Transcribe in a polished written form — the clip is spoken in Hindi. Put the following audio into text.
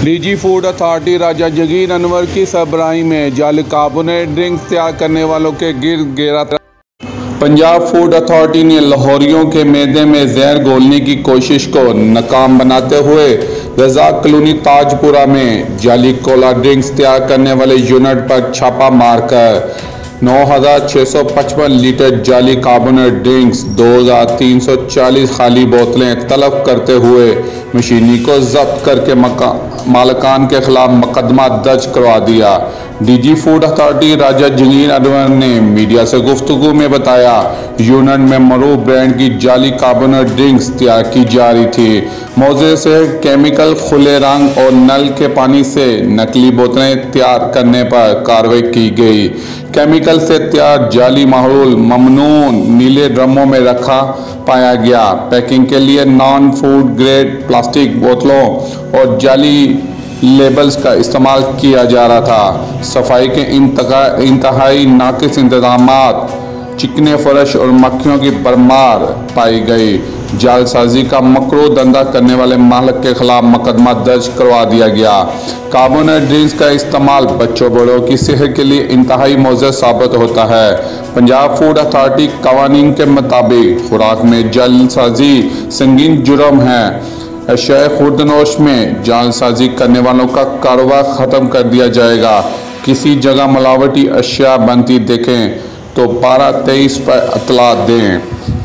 निजी फूड अथॉरिटी राजा जगीर अनवर की सरबराही में जाली कार्बोनेट ड्रिंक्स तैयार करने वालों के गिरद घेरा। पंजाब फूड अथॉरिटी ने लाहौरियों के मैदे में जहर घोलने की कोशिश को नाकाम बनाते हुए रज़ाक कॉलोनी ताजपुरा में जाली कोला ड्रिंक्स तैयार करने वाले यूनिट पर छापा मारकर 9,655 लीटर जाली कार्बोनेट ड्रिंक्स 2,340 खाली बोतलें तलब करते हुए मशीनी को जब्त करके मालिकान के खिलाफ मुकदमा दर्ज करवा दिया। डीजी फूड अथॉरिटी राजा जगीर अनवर ने मीडिया से गुफ्तगू में बताया, यूनिट में मरूफ ब्रांड की जाली कार्बोनेट ड्रिंक्स तैयार की जा रही थी। मौजे से केमिकल, खुले रंग और नल के पानी से नकली बोतलें तैयार करने पर कार्रवाई की गई। केमिकल से तैयार जाली महलूल ममनून नीले ड्रमों में रखा पाया गया। पैकिंग के लिए नॉन फूड ग्रेड प्लास्टिक बोतलों और जाली लेबल्स का इस्तेमाल किया जा रहा था। सफाई के इंतहाई नाकिस इंतजामात, चिकने फर्श और मक्खियों की भरमार पाई गई। जालसाजी का मकरू धंधा करने वाले मालिक के खिलाफ मुकदमा दर्ज करवा दिया गया। कार्बोनेट ड्रिंक्स का इस्तेमाल बच्चों बड़ों की सेहत के लिए इंतहाई मुज़र साबित होता है। पंजाब फूड अथॉरिटी कवानीन के मुताबिक खुराक में जालसाजी संगीन जुर्म है। अशिया खुर्दनोश में जालसाजी करने वालों का कारोबार ख़त्म कर दिया जाएगा। किसी जगह मिलावटी अशिया बनती देखें तो 1223 पर इत्तला दें।